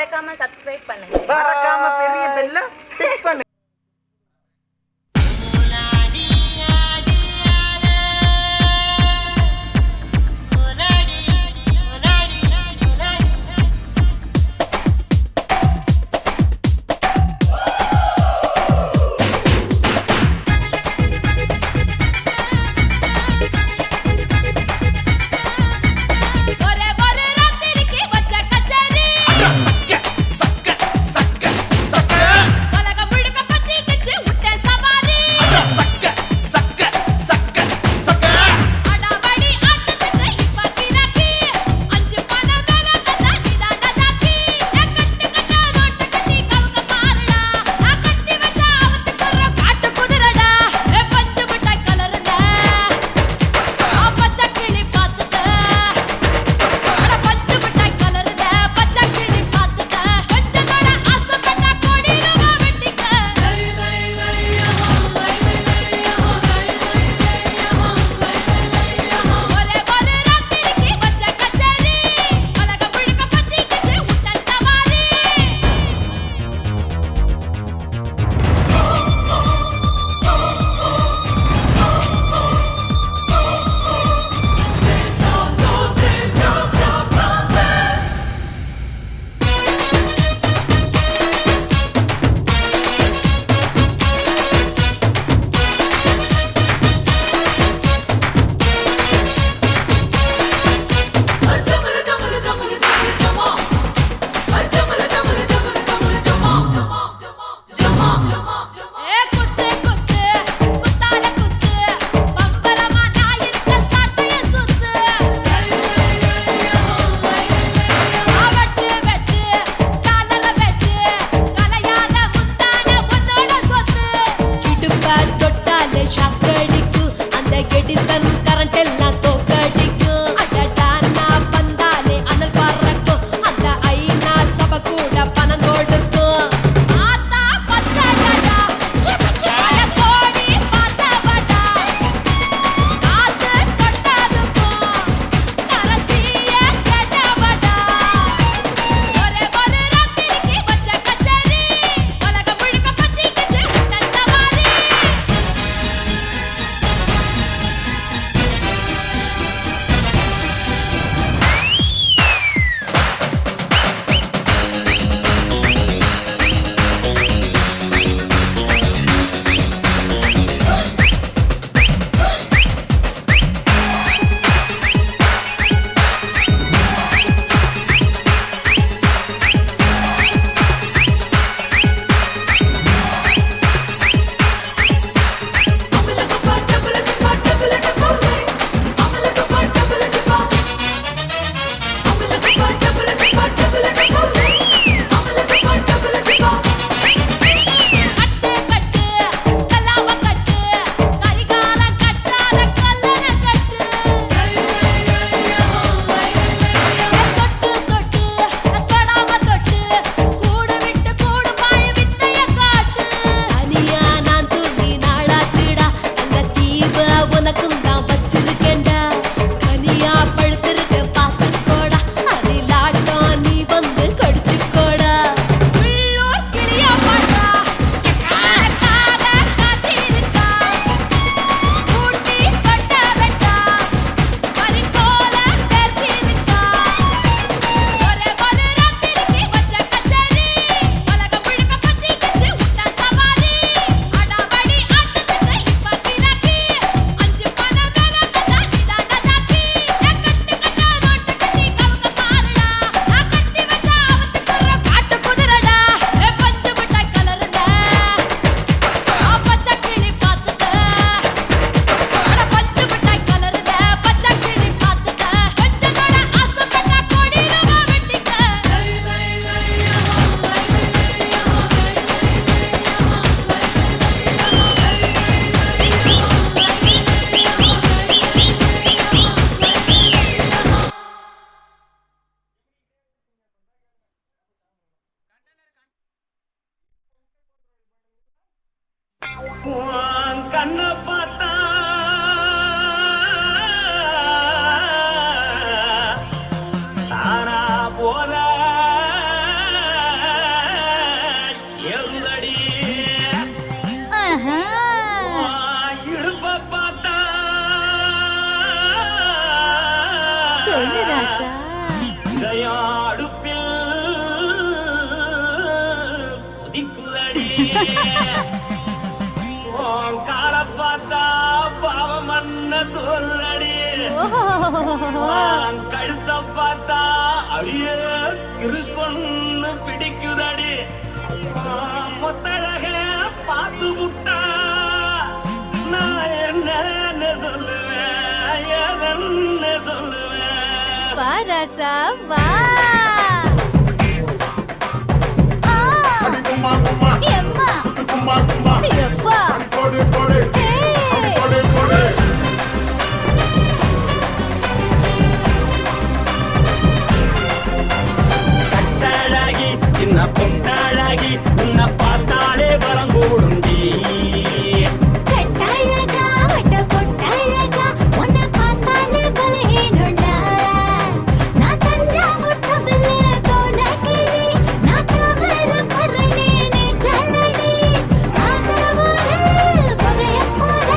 மறக்காம சப்ஸ்கிரைப் பண்ணுங்க. மறக்காம பெரிய பெல்ல கிளிக் பண்ணுங்க. சக்க சக்க சக்க சக்க அடுப்பில் உதிக்குதடி கால பார்த்தா பாவம் மண்ண தோறுதடி கழுத்த பார்த்தா அடிய இருக்குன்னு பிடிக்குதடி மொத்தழக பார்த்து விட்டா நான் என்ன சொல்லுவேன் எதன்னு சொல்லுவேன் வாராசா வா எம்மா எப்பா கட்டாழகி சின்ன பொட்டாழகி உன்னை பார்த்தாலே பலம் கூடுண்டி கட்டாழகா வட்ட பொட்டாழகா உன்னை பார்த்தாலே பலஹீனண்டா நான் தஞ்சாவூர் தவிலே தோலகிரி நான் காவர பரணி நீ ஜல்லடி ஆசவூரு பகைய போல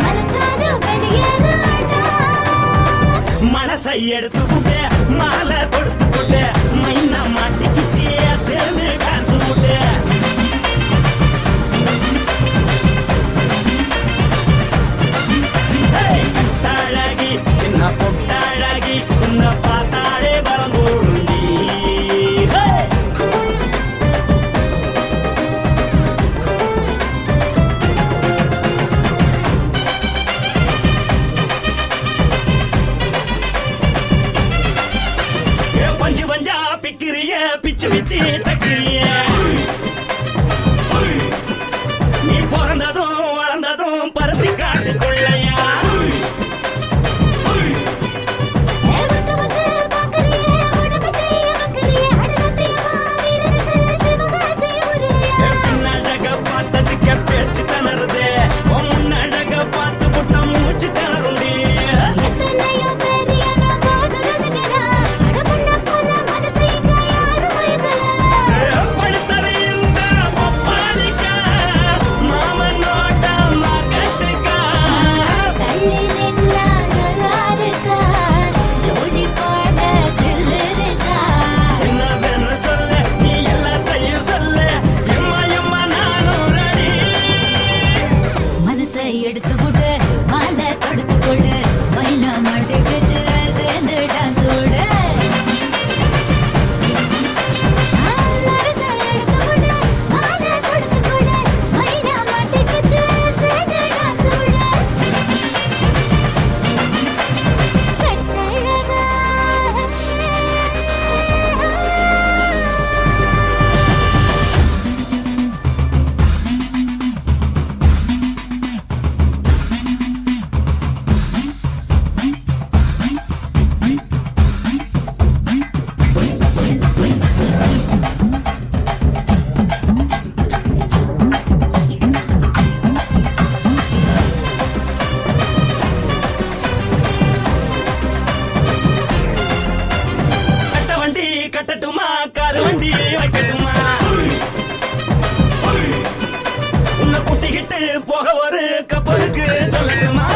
மறைச்சாலும் வெளியேறாடா மனசை எடுத்துக்கிட்டு மாலை கொடுத்துக்கிட்டு மைனா மாட்டிக்கிச்சு சேர்ந்து டான்ஸ் போட்டு கட்டாழகி சின்ன பொட்டாழகி உன்னை பார்த்தாலே பலம் கூடுண்டி பஞ்சு பஞ்சா பிக்கிறிய பிச்சு பிச்சு தக்கிறிய நீ பிறந்ததும் வளர்ந்ததும் பருத்தி காட்டுக்குள்ளையா வந்து வந்து பாக்கறியே உடம்பத்தைய வக்கறியே அடகத்தையவா வீரருக்கு சிவகாசி உருளையா பின்னழக பார்த்ததுக்கு பேச்சு திணறுது முன்னழக பார்த்து புட்ட மூச்சு திணறுண்டி எத்தனையோ பேர் என்ன போது ரசிக்கிறா அடமுன்ன போல மனசை இங்க யாரும் மயக்கல படுத்தது இந்த பப்பாளிக்கா மாமன் நோட்ட மகட்டுக்கா தள்ளி நின்னா நல்லா இருக்கா ஜோடி போட தில்லிருக்கா என்னவென்னு சொல்ல நீ எல்லாத்தையும் சொல்ல எம்மா எம்மா நானும் ரெடி மனசை எடுத்து விடு மாலை தொடுத்து கொடு மைனா மாட்டுக்குச்சு சேர்ந்து டான்ஸ் விடு மனசை எடுத்து விடு மாலை தொடுத்து கொடு மைனா மாட்டுக்குச்சு சேர்ந்து டான்ஸ் விடு கட்டழகா கட்ட வண்டி கட்டட்டுமா காரு வண்டி வைக்கட்டுமா உன்னை கூட்டிக்கிட்டு போக ஒரு கப்பலுக்கு சொல்லட்டுமா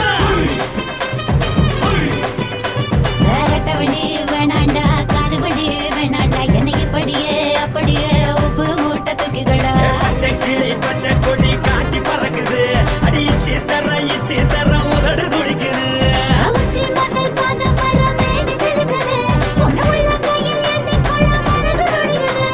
வேறட்டவடி வேணாண்டா காதுபடி வேணாண்டா என்னைக்கு படியே அப்படியே உப்பு மூட்டை தூக்கிக்கடா பச்சை கிளி பச்சை கொடி காட்டி பறக்குது அடிச்சு தர உதடு துடிக்குது உச்சி முதல் பாதம் வர மேடி செலுக்குது உன்னை உள்ள கையில் ஏந்தி கொள்ள மனது துடிக்குது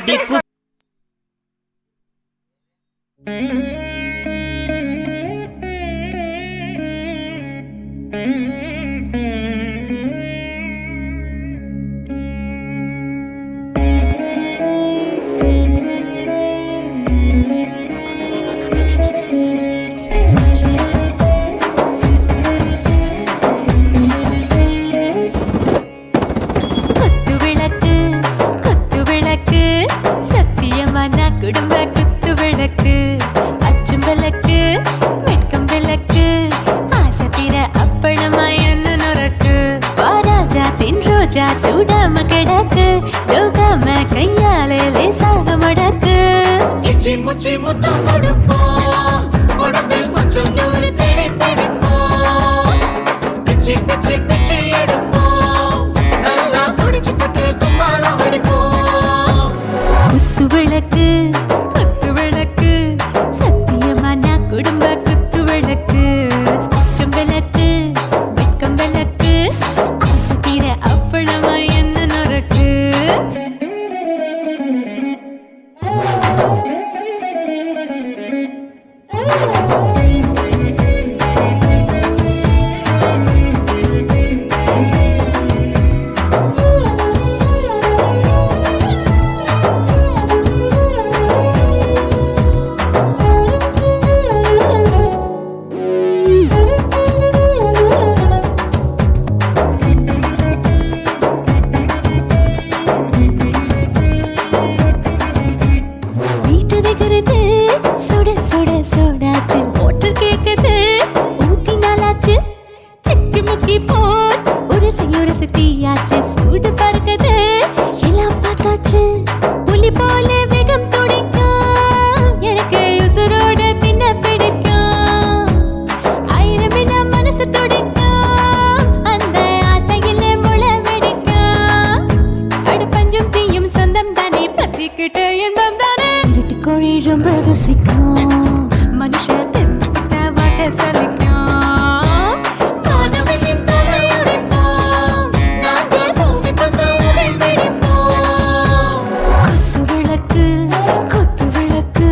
அடி குடும்ப குத்து விளக்கு அச்சும் விளக்கு வெட்கம் விளக்கு ஆசத்திர அப்பளமா என்ன நுறக்கு வாராஜா தின் ரோஜா சூடாம கிடக்கு யோகாம கையாலே லேசாக மடக்கு இச்சி முச்சி முத்தம் கொடுப்போம் உடம்பில் கொஞ்சம் நூறு தேடி பிடிப்போம் பிச்சி பிச்சி பிச்சி எடுப்போம் நல்லா குடிச்சு பட்டு கும்பாலம் அடிப்போம் குத்து விளக்கு குத்து விளக்கு சத்தியமான குடும்ப குத்து விளக்கு அச்சம் விளக்கு வெட்கம் விளக்கு ஆசத்திர அப்பளமா என்ன நுறக்கு சுட சுட சுடாச்சு மோட்டர் கேக்குது ஊத்தி நாளாச்சு சிக்கி முக்கி போல் உரசி தீயாச்சு சூடு பறக்குது எல்லாம் பார்த்தாச்சு புலி போல வேகம் துடிக்கும் எனக்கு உசுரோட தின்ன பிடிக்கும் ஆயிரம் மனசு துடிக்கும் அந்த ஆசையில முளை வெடிக்கும் அடு பஞ்சும் தீயும் சொந்தம் தானே பத்திக்கிட்டு என்பம் தானே இருட்டு கோழி ரொம்ப ருசிக்கும் மனுஷ தெரிஞ்சுக்கிட்ட வாக்க சலிக்கும் வானவெளியின் தலையுடைப்போம் நாங்கள் பூமி பந்து உடை வெடிப்போம் குத்து விளக்கு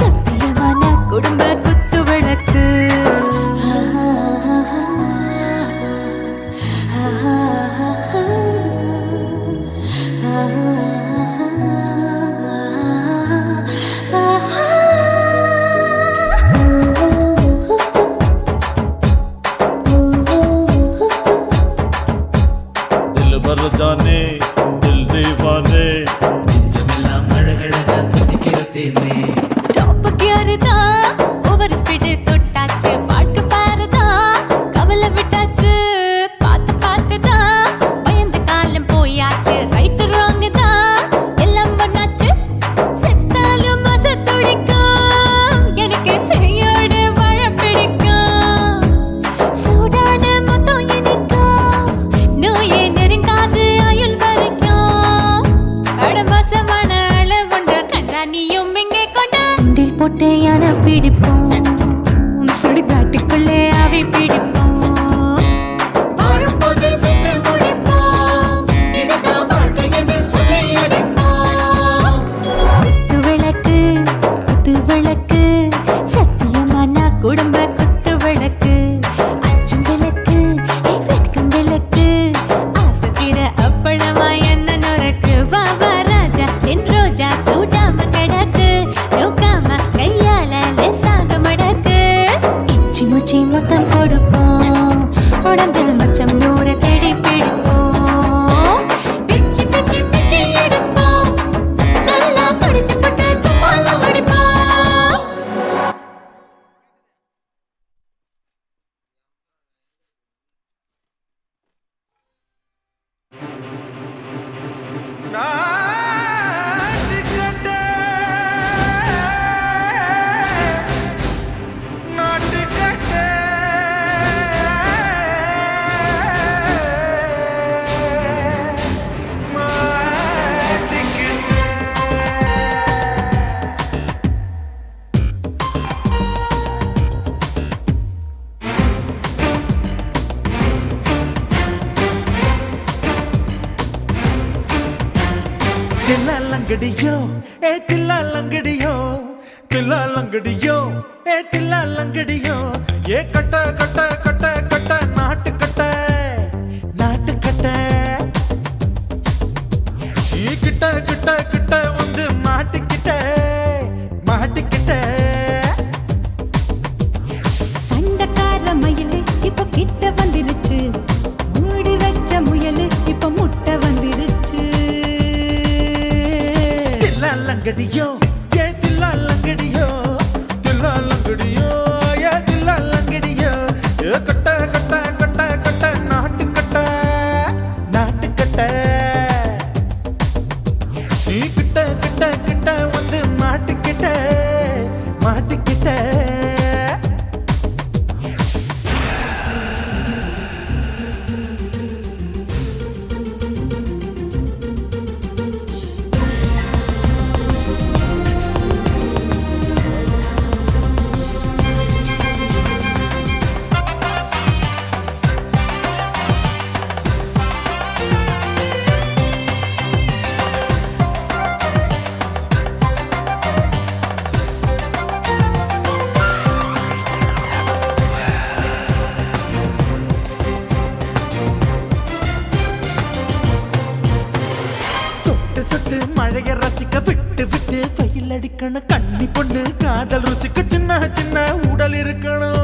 சத்தியமான குடும்ப குத்து விளக்கு जाने दिल दीवाने நெஞ்சமெல்லாம் அழகழகா துடிக்கிறதேனே டாப் கியர்தா ஓவர் ஸ்பீட் தொட்டாச்சு பாட்டு பாருதா கவலை விட்டாச்சு பார்த்து தான் பயந்து காலம் போயாச்சு ரைட் ராங் தான் எல்லாம் பண்ணாச்சு செத்தாலும் மச துடிக்கும் எனக்கு பெரியோட வாழ பிடிக்கும் சூடான மொத்தம் எனக்கும் நோயே நெருங்காது ஆயுள் வரைக்கும் கடமசமான அளவுண்ட கண்டானியும் இங்கே கொண்டா உண்டில் போட்டு யானை பிடிப்போம் சுடுகாட்டுக்குள்ளே அவை பிடிப்போம் வாழும்போது செத்து முடிப்போம் இதுதான் வாழ்க்கை என்று சொல்லி அடிப்போம் குத்து விளக்கு சத்தியமான குடும்ப குத்து விளக்கு அச்சும் விளக்கு வெட்கம் விளக்கு ஆசத்திர அப்பளமா என்ன நுறக்கு வா ராஜா என் ரோஜா சூடாம கிடக்கு யோகாம கையால லேசாக மடக்கு இச்சி முச்சி மொத்தம் கொடுப்போம் லங்கடியோ ஏ தில்லா லங்கடியோ தில்லா லங்கடியோ ஏ தில்லா லங்கடியோ ஏ கட்ட கட்ட கட்ட கட்ட நாட்டு கட்ட நாட்டு கட்ட ஈ கிட்ட கிட்ட கிட்ட வந்து மாட்டிக்கிட்ட மாட்டிக்கிட்ட சண்டக்கார மயிலு இப்ப கிட்ட வந்துருச்சு மூடி வச்ச முயலு இப்ப முட்டை வந்துருச்சு தில்லா லங்கடியோ ஏ தில்லா லங்கடியோ தில்லா லங்கடியோ ஏ தில்லா லங்கடியோ ஏ கட்ட கட்ட கட்ட கட்ட நாட்டு கட்ட நாட்டு கட்ட நீ கிட்ட கிட்ட கிட்ட வந்து மாட்டிக்கிட்ட மாட்டிக்கிட்ட சொட்டு சொட்டு மழைய ரசிக்க விட்டு விட்டு வெயில் அடிக்கணும் கண்ணி பொண்ணு காதல் ருசிக்க சின்ன சின்ன உடல் இருக்கணும்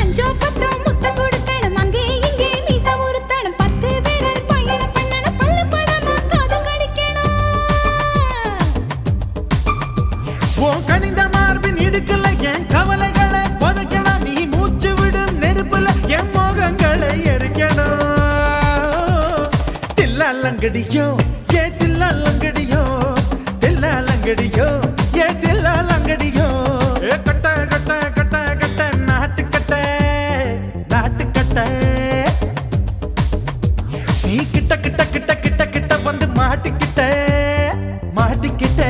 அஞ்சோ பத்தோ முத்தம் கொடுக்கணும் அங்கே இங்கே மீசா உருத்தணும் 10 விரல் பயணம் பண்ணணும் பல்ல படமா காது கடிக்கணும் உன் கனிந்த மார்பின் இடுக்கல என் கவலைகளை புதைக்கணும் நீ மூச்சு விடும் நெருப்புல என் மோகங்களை எரிக்கணும் தில்லா லங்கடியோ ஏ தில்லா லங்கடியோ தில்லா லங்கடியோ ஏ தில்லா லங்கடியோ ஏ கட்ட கட்ட கட்ட கட்ட நாட்டு கட்ட நாட்டு கட்ட நீ கிட்ட கிட்ட கிட்ட கிட்ட கிட்ட வந்து மாட்டிக்கிட்ட மாட்டிக்கிட்ட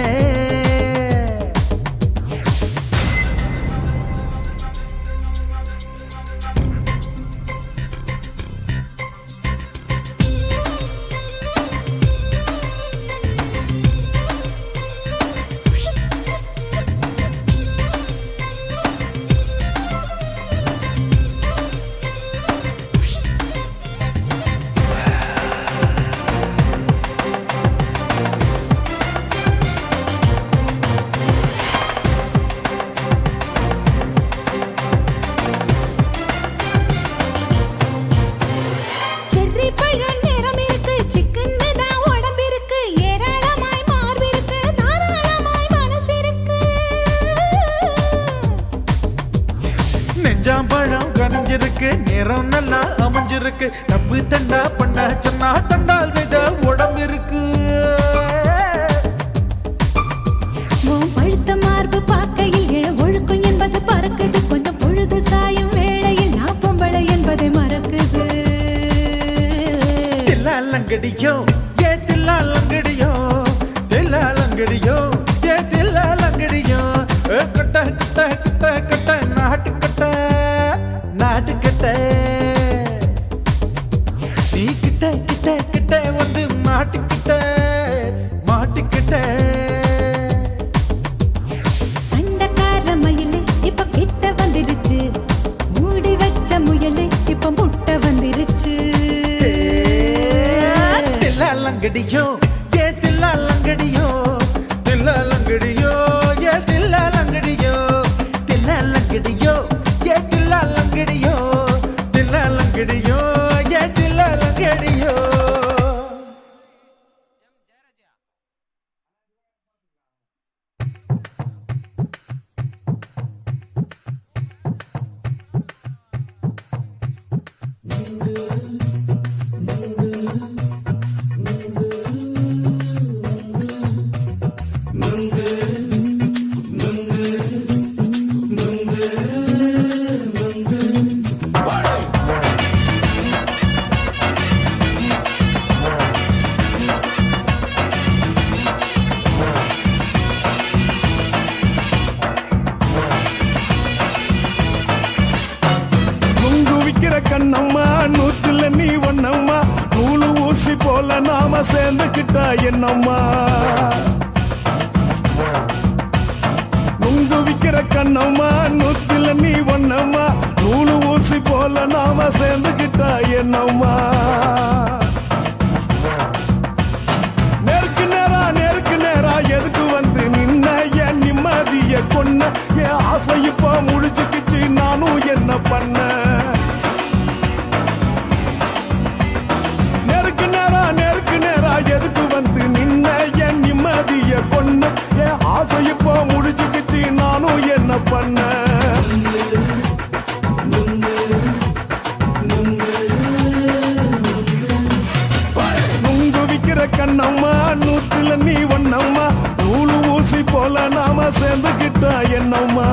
செர்ரி பழம் நிறம் இருக்கு சிக்கன்னு தான் உடம்பு இருக்கு ஏராளமாய் மார்பு இருக்கு தாராளமாய் மனசு இருக்கு நெஞ்சாம்பழம் கனிஞ்சிருக்கு நிறம் நல்லா அமைஞ்சிருக்கு தப்பு தண்டா பண்ண சொன்னா தண்டால் செய்த உடம்பு இருக்கு உன் பழுத்த மார்பு பார்க்கையில் என் ஒழுக்கம் என்பது பறக்குது கொஞ்சம் பொழுது சாயும் வேளையில் நான் பொம்பளை என்பதை மறக்குது தில்லா லங்கடியோ ஏ தில்லா லங்கடியோ தில்லா லங்கடியோ ஏ தில்லா லங்கடியோ ஏ கட்ட கட்ட கட்ட கட்ட நாட்டு கட்ட நாட்டு கட்ட நீ கிட்ட கிட்ட கிட்ட வந்து மாட்டிக்கிட்ட மாட்டிக்கிட்ட சண்டக்கார மயிலு இப்ப கிட்ட வந்துருச்சு மூடி வச்ச முயலு இப்ப முட்டை வந்துருச்சு தில்லா லங்கடியோ ஏ தில்லா லங்கடியோ தில்லா லங்கடியோ ஏ தில்லா லங்கடியோ தில்லா லங்கடியோ ஏ தில்லா லங்கடியோ தில்லா லங்கடியோ ஏ தில்லா லங்கடியோ நுங்கு போல நாம சேர்ந்துக்கிட்டா என்னம்மா நுங்கு விக்கிற கண்ணம்மா நூத்தில நீ ஒண்ணம்மா நூலு ஊசி போல நாம சேர்ந்துக்கிட்டா என்னம்மா நேருக்கு நேரா எதுக்கு வந்து நின்ன என் நிம்மதிய கொன்ன என் ஆசை இப்ப முழிச்சுக்கிச்சு நானும் என்ன பண்ண நேருக்கு நேரா எதுக்கு வந்து நின்ன என் நிம்மதிய கொன்ன என் ஆசை இப்ப முழிச்சுக்கிச்சு நானும் என்ன பண்ண நுங்கு விக்கிற கண்ணம்மா நூத்துல நீ ஒண்ணம்மா நூலு ஊசி போல நாம சேர்ந்துக்கிட்டா என்னம்மா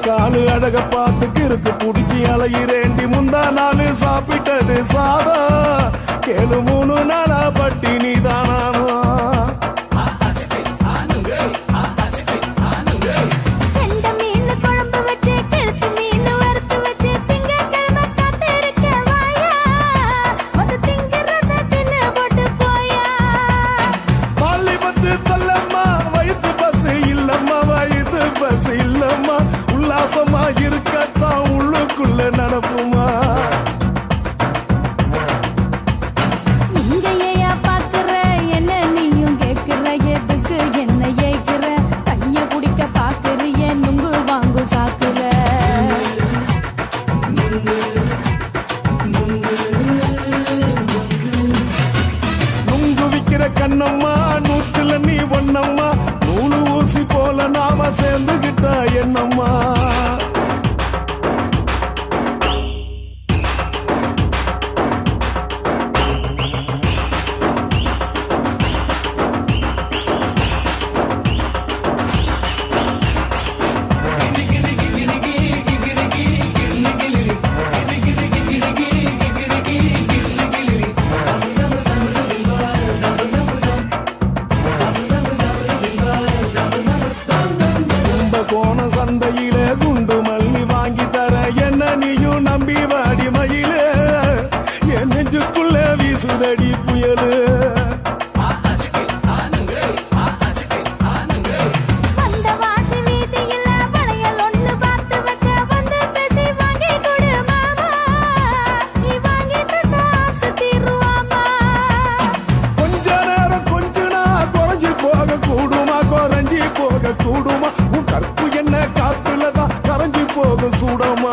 காலு அழக பார்த்து கிறுக்கு புடிச்சு அலையிறேண்டி முந்தா நாலு சாப்பிட்டது சாதம் கேளு 3 நாளா பட்டினி தானானோ கெண்ட மீன் குழம்பு வச்சு கெளுத்து மீன் வறுத்து வச்சு திங்கட்கிழமை காத்திருக்க வாயா வந்து திங்கிறத தின்னு போட்டு போயா பள்ளி பத்து தள்ளம்மா வயிற்று பசு இல்லம்மா வயிற்று பசு இல்லம்மா உல்லாசமா இருக்கத்தான் உள்ளுக்குள்ள நடப்புமா இங்கேயா பாக்குற என்ன நீயும் கேக்குற எதுக்கு என்ன ஏக்குற கைய குடிக்க பாக்குறிய நுங்கு வாங்கு சாக்குற நுங்கு விக்கிற கண்ணம்மா நூத்துல நீ ஒண்ணம்மா நூலு ஊசி போல நாம சேர்ந்துகிட்டா என்னம்மா கோண சந்தையில குண்டு மல்லி வாங்கி தர என்ன நீயும் நம்பி வாடி மயிலே என் நெஞ்சுக்குள்ள வீசுதடி புயலு அந்த வாசி வீதியில வளையல் ஒண்ணு பார்த்து வச்ச வந்து பேசி வாங்கி கொடு மாமா நீ வாங்கி தந்த ஆசை தீருவாமா கொஞ்ச நேரம் கொஞ்சனா குறைஞ்சி போக கூடுமா குறைஞ்சி போக கூடுமா உன் கற்பு என்ன காத்துலதான் கரைஞ்சி போக சூடமா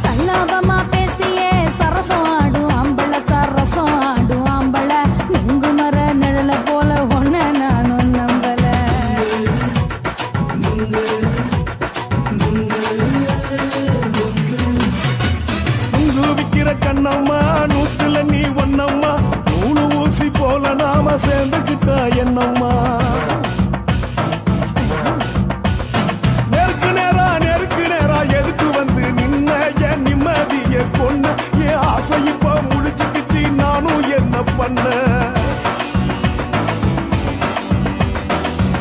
சல்லாபமா பேசியே சரசம் ஆடும் ஆம்பள சரசம் ஆடும் ஆம்பள நுங்கு மர நிழல போல ஒன்ன நானும் நம்பல நுங்கு விக்கிற கண்ணம்மா நூத்துல நீ ஒண்ணம்மா நூலு ஊசி போல நாம சேர்ந்துக்கிட்டா என்னம்மா நேருக்கு நேரா எதுக்கு வந்து நின்ன என் நிம்மதிய கொன்ன என் ஆசை இப்ப முழிச்சுக்கிச்சு நானும் என்ன பண்ண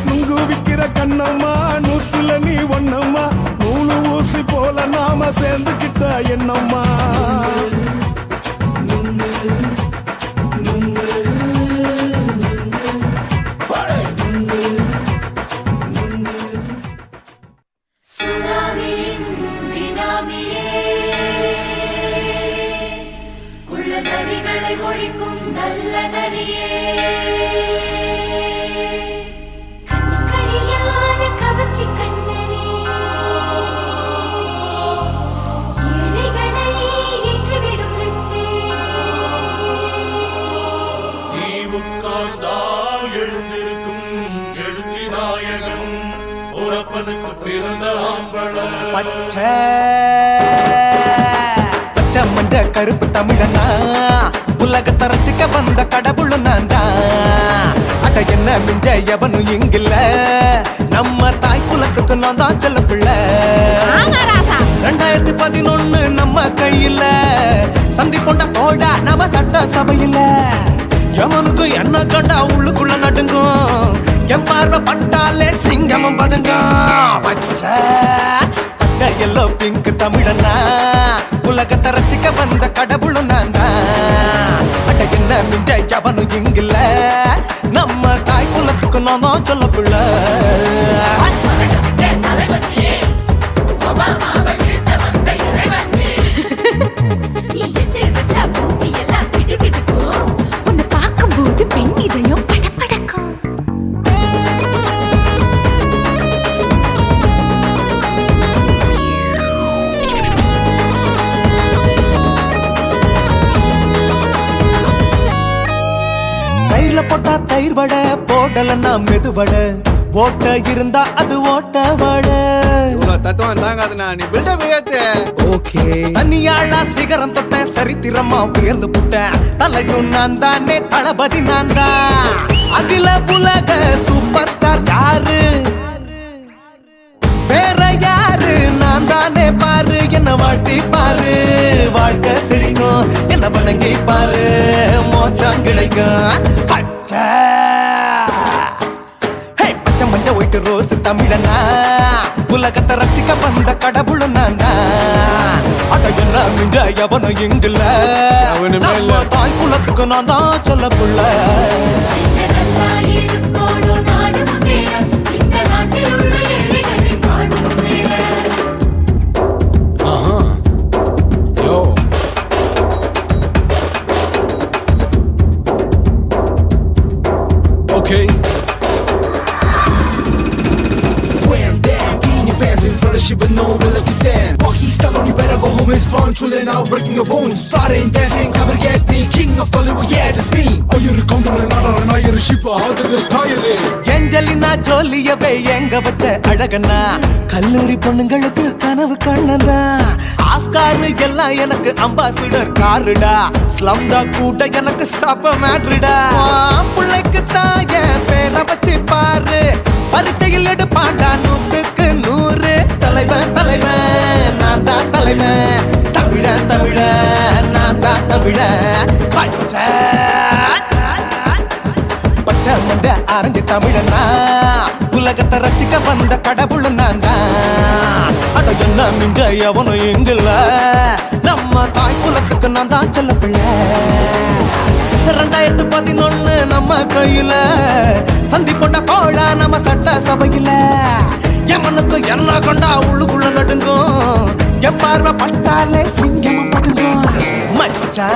நுங்கு விக்கிற கண்ணம்மா நூத்துல நீ ஒண்ணம்மா நூலு ஊசி போல நாம சேர்ந்துக்கிட்டா என்னம்மா நரிகளை ஒழிக்கும் நல்ல நரியே கண்ணுக்கழியாத கவர்ச்சி கண்ணனே ஏழைகளை ஏற்றிவிடும் லிப்டே நீ உட்கார்ந்தால் எழுந்திருக்கும் எழுச்சி நாயகன் உறப்பனுக்கு பச்சை பச்சை மஞ்ச கருப்பு தமிழனா உலகத்தை ரசிக்க வந்த கடவுள் நான் தான். அட என்ன மிஞ்ச எவனும் இங்கில்ல, நம்ம தாய் குலத்துக்கு நான் தான் செல்ல பிள்ளை. 2011 நம்ம கையில சந்தி போண்ட தோட நம்ம சட்ட சபையில. எவனுக்கு என்ன கண்டா உள்ளுக்குள்ள நடுங்கும், என் பார்வை பட்டாலே சிங்கமும் பதுங்கும். பச்சை பச்சை எல்லோ பிங்க் தமிழனா உலகத்தை ரசிக்க வந்த கடவுளும் நான் தான். அட என்ன மிஞ்ச எவனும் இங்கில்ல, நம்ம தாய் குலத்துக்கு நான் தான் சொல்ல பிள்ளை. உன்னை பார்க்கும்போது பெண் இதயம் படபடக்கும். தயிர்ல போட்டா தயிர் வடை, போடலன்னா மெது வடை, ஓட்ட இருந்தா அது ஓட்ட வடை. தத்துவம் தாங்காதுண்ணா, நீ பில்டப் ஏத்து. ஓகே தனியாளா சிகரம் தொட்டேன், சரித்திரமா உயர்ந்து புட்டேன். தலையும் நான் தானே, தளபதி நான் தான். அகில உலக சூப்பர் ஸ்டார் யாரு, வேற யாரு, நான் தானே பாரு. என்ன வாழ்த்தி பாரு, வாழ்க்கை சிரிக்கும். என்ன வணங்கி பாரு, மோச்சம் கிடைக்கும். பச்சை பச்சை மஞ்ச ஒயிட்டு ரோஸ் தமிழனா உலகத்தை ரசிக்க வந்த கடவுள் நான் தான். அட என்ன மிஞ்ச எவனும் இங்கில்ல, நம்ம தாய் குலத்துக்கு நான் தான் சொல்ல புள்ள. Okay. When damn, in your pants in front of shit with no will you stand. Walk he's telling you better go home and spawn, chilling out, breaking your bones. Starting dancing, cover gas, me king of Hollywood, yeah, that's me. Oh, you're a counter and not you're a shipper, how did this tire it? Angelina ஜோலியவே எங்க வச்ச அழகனா, கல்லூரி பொண்ணுங்களுக்கு கனவு கண்ணனா. Oscar எல்லாம் எனக்கு ambassador காருடா, ஸ்லம்டா கூட எனக்கு சப்ப மேட்ருடா. பிள்ளைக்கு தாய பேரை வச்சு பாரு, பரீட்சையில் எடுப்பாண்டா 100க்கு 100. தலைவன் தலைவன் நான் தான் தலைவன், தமிழன் தமிழன் நான் தான் தமிழன். பச்சை பச்சை மந்த ஆரஞ்சு தமிழனா உலகத்தை ரசிக்க வந்த கடவுள் நான் தான். அத என்ன மிஞ்ச எவனும் இங்கில்ல, நம்ம தாய் குலத்துக்கு நான் தான் சொல்ல பிள்ளை. 2011 நம்ம கையில சந்தி போட்ட கோழ நம்ம சட்ட சபையில. எவனுக்கு என்ன கொண்டா உள்ளுக்குள்ள நடுங்கும், என் பார்வை பட்டாலே சிங்கமும் பதுங்கும். மச்சா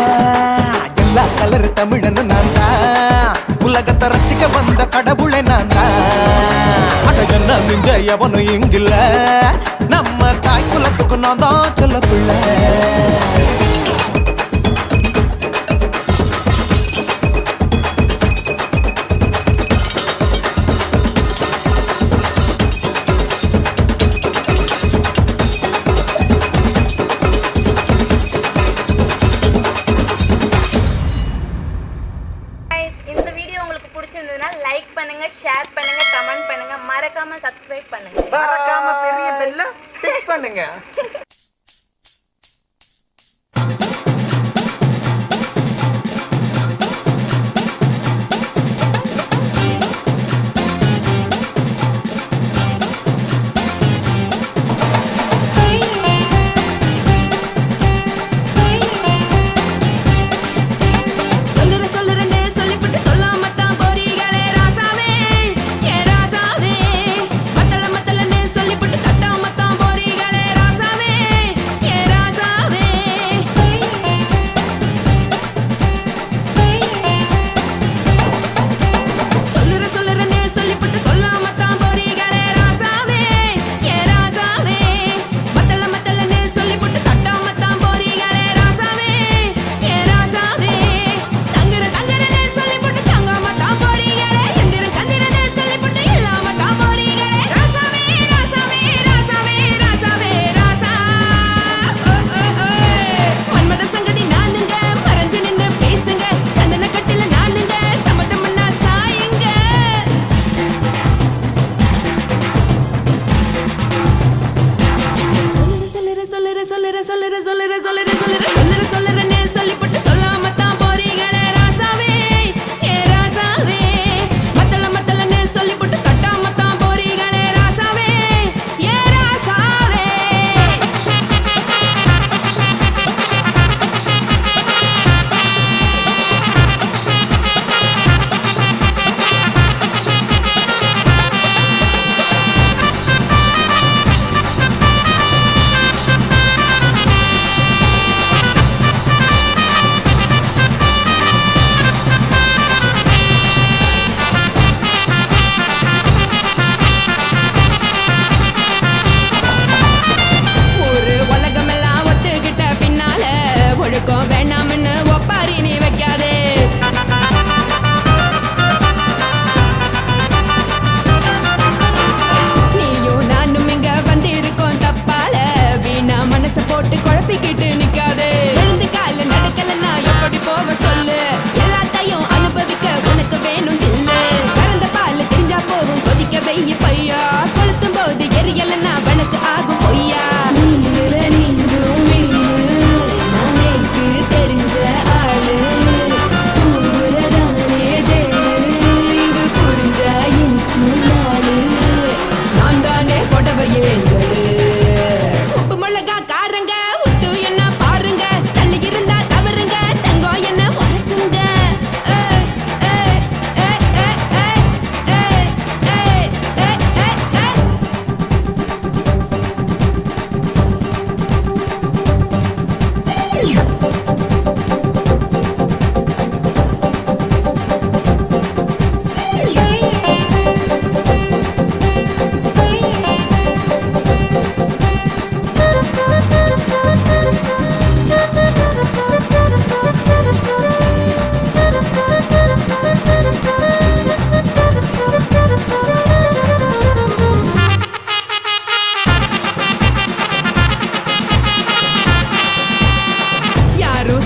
எல்லா கலர் தமிழன் நான் தான், உலகத்தை ரசிக்க வந்த கடவுளை நான் தான். அட என்ன மிஞ்ச எவனும் இங்கில்ல, நம்ம தாய் குலத்துக்கு நான் தான் சொல்ல பிள்ளை. இந்த வீடியோ உங்களுக்கு பிடிச்சிருந்ததுன்னா லைக் பண்ணுங்க, ஷேர் பண்ணுங்க, கமெண்ட் பண்ணுங்க, மறக்காம சப்ஸ்கிரைப் பண்ணுங்க. மறக்காம பெரிய பெல்ல கிளிக் பண்ணுங்க. சொல்லுறேன்னு சொல்லிப்பட்டு சொல்லாம தான் போறீங்களே ராசாவே ஏ ராசாவே மத்தளன்னு சொல்லிப்பட்டு தட்டாம தான் போறீங்களே ராசாவே ஏ ராசாவே வேணாம்னு ஒப்பாரி நீ வைக்காதே நீயும் நானும் இங்க வந்து இருக்கோம் தப்பால வீணா மனச போட்டு குழப்பிக்கிட்டு நிக்காதே எழுந்து கால நடக்கலன்னா எப்படி போவ சொல்லு எல்லாத்தையும் அனுபவிக்க உனக்கு வேணும் இல்ல கறந்த பால் தெரிஞ்சா போகும் கொதிக்க வெய்ய பையா கொளுத்தும் போது எரியலன்னா வழக்கு ஆகும் பொய்யா உப்பு மிளகா காரங்க உத்து என்ன பாருங்க தள்ளி இருந்தா தவறுங்க தங்கம் என்ன வரசுங்க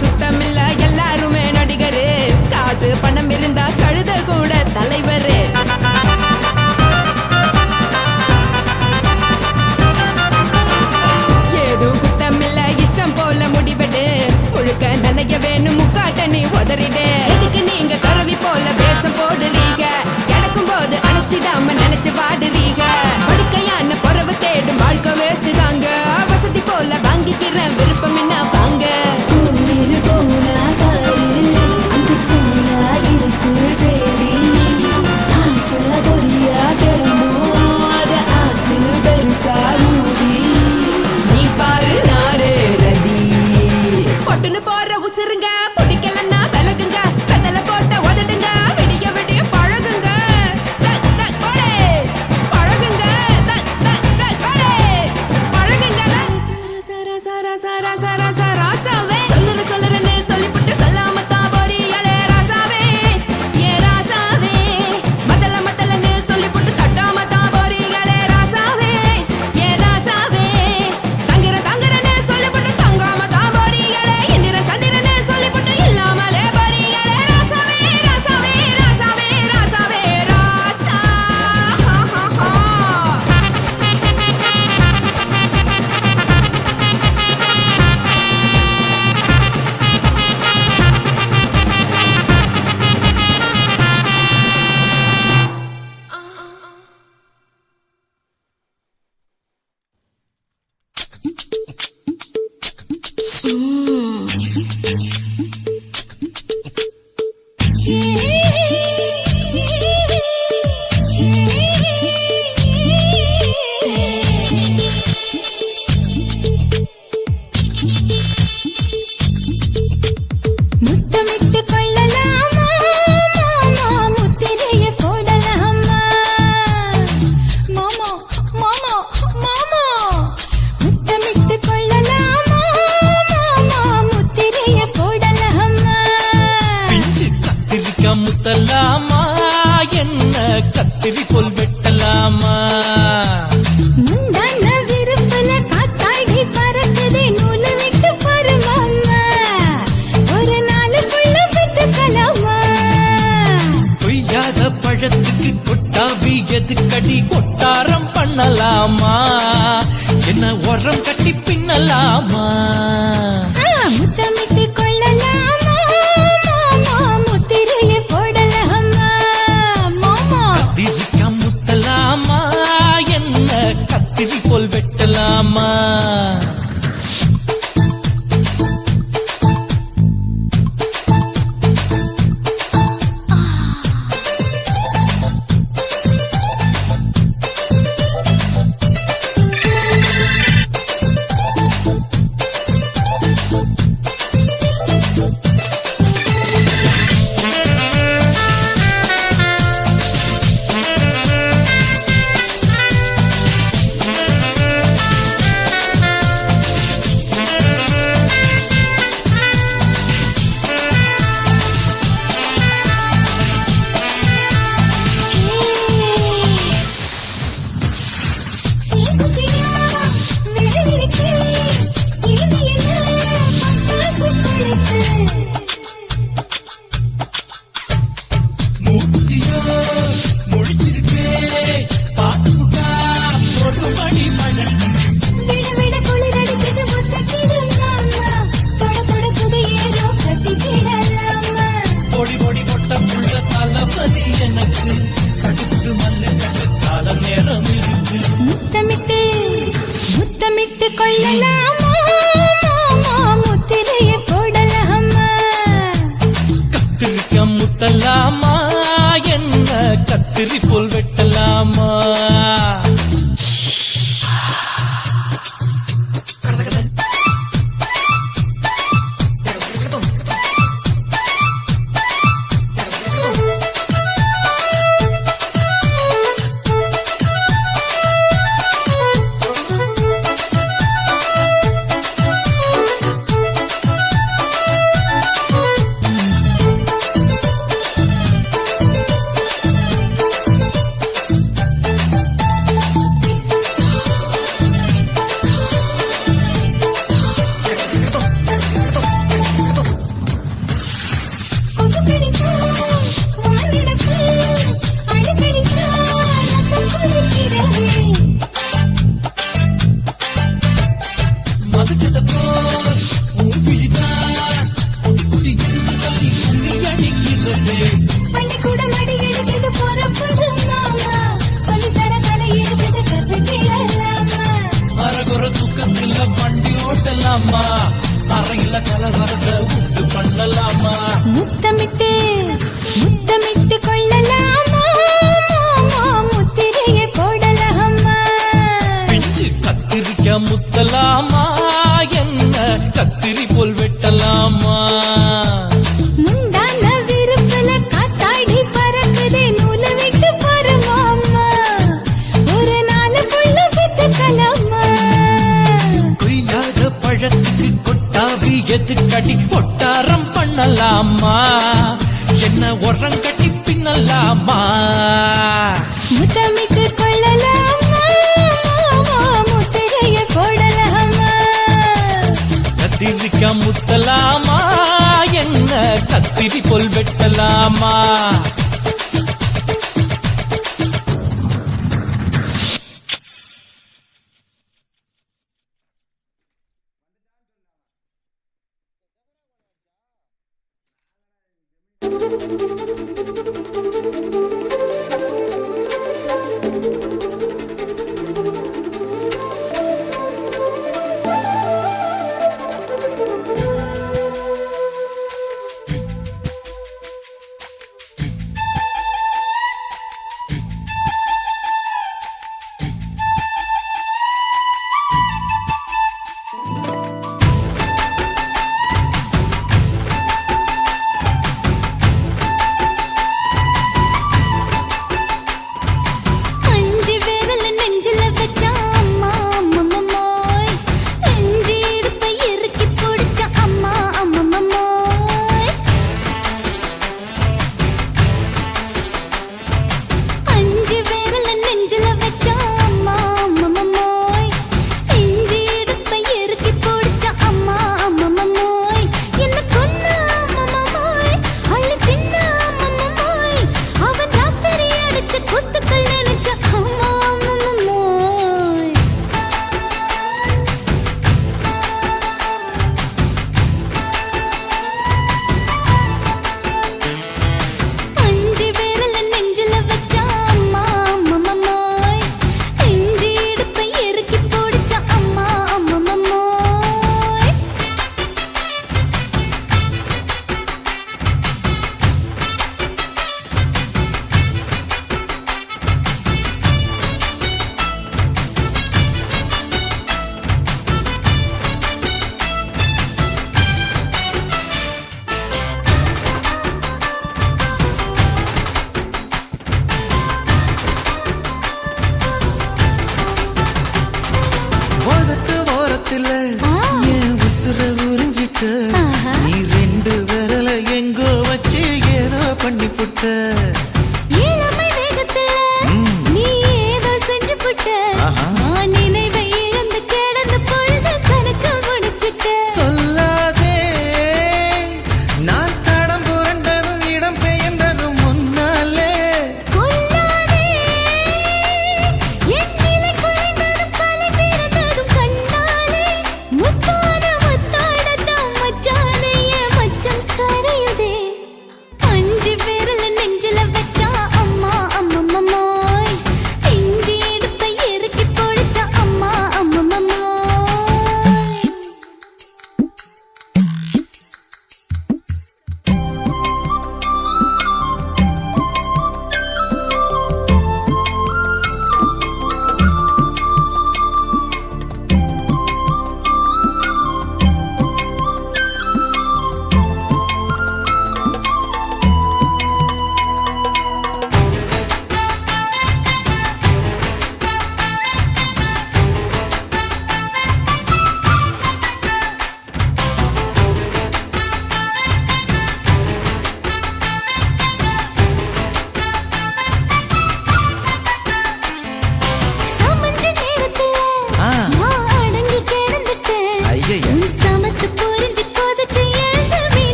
சுத்தமில்ல எல்லாருமே நடிகரு காசு பணம் இருந்தா கழுத கூட தலைவரு ஏதோ குத்தமில்ல இஷ்டம் போல முடிவெடு முழுக்க நனைய வேணும் முக்காட்ட நீ உதறிடு எதுக்கு நீங்க கருவி போல வேஷம் போடுறீங்க கிடக்கும் போது அணைச்சிடாம நினைச்சு வாடுறீங்க படுக்கையான பொறவை தேடும் வாழ்க்கை வேஸ்ட் தாங்க வசதி போல வாங்கிக்கிற விருப்பம் என்ன வாங்க நீ பாரு நாரே ரதி பொட்டுன்னு போற உசுருங்க பிடிக்கலன்னா விலகுங்க கதல போட்ட உதடுங்க விடிய விடிய பழகுங்க பழகுங்க பழகுங்க ராசாவே சொல்லுறேன்னு சொல்லிவிட்டு சொல்லாம தான் போறியாளே ராசாவே ஏ ராசாவே மத்தளன்னு சொல்லிவிட்டு தட்டாம தான் போறீங்களே ராசாவே ஏ ராசாவே தங்குறேன்னு சொல்லிவிட்டு தங்காம தான் போறீங்களே இந்திரன் சந்திரன்னு சொல்லிவிட்டு இல்லாமலே போறீங்களே ராசாவே ராசாவே ராசாவே ராசாவே ராசா முத்தமிட்டு கொள்ளலாமா மாமா முத்திரையை போடலாமா மாமா கத்திரிக்கா முத்தலாமா என்ன கத்திரி போல் வெட்டலாமா முத்தமிட்டு கொள்ளலாமா மாமா முத்திரையை போடலாமா கத்திரிக்கா முத்தலாமா என்ன கத்திரி போல் வெட்டலாமா அறையில கலவரத்தை உண்டு பண்ணலாமா முத்தமிட்டு முத்தமிட்டு கொள்ளலாமா மாமா முத்திரையை போடலாமா பிஞ்சு கத்திரிக்கா முத்தலாமா என்ன கத்திரி போல் வெட்டலாமா முந்தான விருப்பல காத்தாடி பறக்குதே நூல விட்டு பாரு மாமா ஒரு நாள் புள்ள வித்துக்கலாமா கொய்யாத பழத்துக்கு கொட்டாவி எதுக்கடி ஒட்டாரம் பண்ணலாமா என்ன உரம் கட்டி பின்னலாமா முத்தமிட்டு கொள்ளலாமா மாமா முத்திரையை போடலாமா கத்திரிக்கா முத்தலாமா என்ன கத்திரி போல் வெட்டலாமா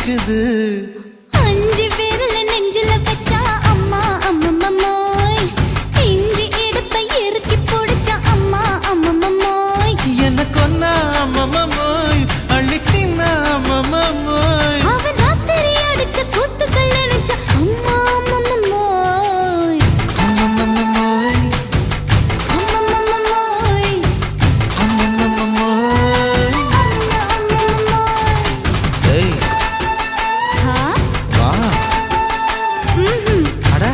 இனிக்குது. 5 விரல நெஞ்சில வச்சா அம்மா அம்மம்மோய், இஞ்சி இடுப்பை இறுக்கி பிடிச்சா அம்மா அம்மம்மோய், எனக்கு ஒன்னா அம்மம்மோய், அள்ளித்தின்னா அம்மம்மோய். அவன் ராத்திரி அடிச்ச கூத்துக்கள் நினைச்சா அம்மா அம்மம்மோய், அம்மம்மோய், அம்மம்மோய், அம்மம்மோய். அம்மம்மோய். ஏய் ஹா? வா. ம்ஹும். அட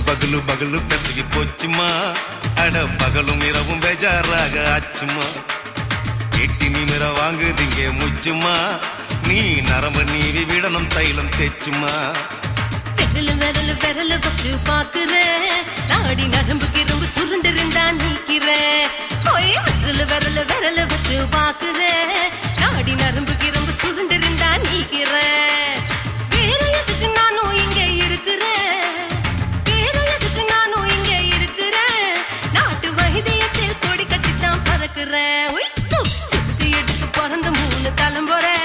பகலு பகலு பெசகி போச்சுமா, அட பகலும் இரவும் பேஜாராக ஆச்சுமா. எட்டி நிமிர வாங்குதிங்க முச்சுமா, நீ நரம்பு நீவி விடணும் தைலம் தேச்சுமா. விரலு விரலு விரலு வச்சு பாக்குறேன், நாடி நரம்பு கிரம்பு சுருண்டு இருந்தா நீக்கிறேன். ஓய் விரலு விரலு விரலு வச்சு பாக்குறேன், நாடி நரம்பு கிரம்பு சுருண்டு இருந்தா நீக்கிறேன். வேற எதுக்கு நானும் இங்க இருக்கிறேன், வேற எதுக்கு நானும் இங்க இருக்கிறேன். நாட்டு வைத்தியத்தில் கொடி கட்டித்தான் பறக்கிறேன். ஒய், சுத்தி எடுத்து பிறந்த 3 தலைமுறை,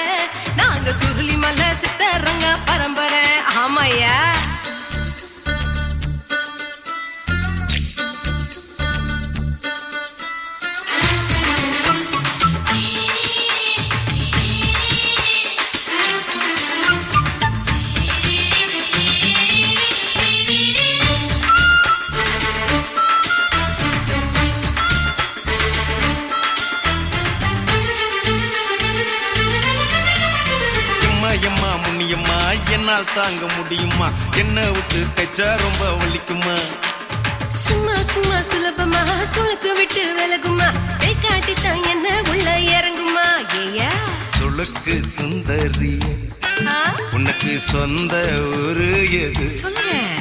நாங்க சுருளி மலை சித்தரங்க பரம்பரை. ஆமையா எம்மா முன்னியம்மா என்னால் தாங்க முடியுமா, என்ன விட்டு தைச்சா ரொம்ப வலிக்குமா. சும்மா சும்மா சுலபமா சுளுக்கு விட்டு விலகுமா, கை காட்டித்தான் என்ன உள்ள இறங்குமா. ஏயா சுளுக்கு சுந்தரி ஆ, உனக்கு சொந்த ஊரு எது, சொல்றேன்.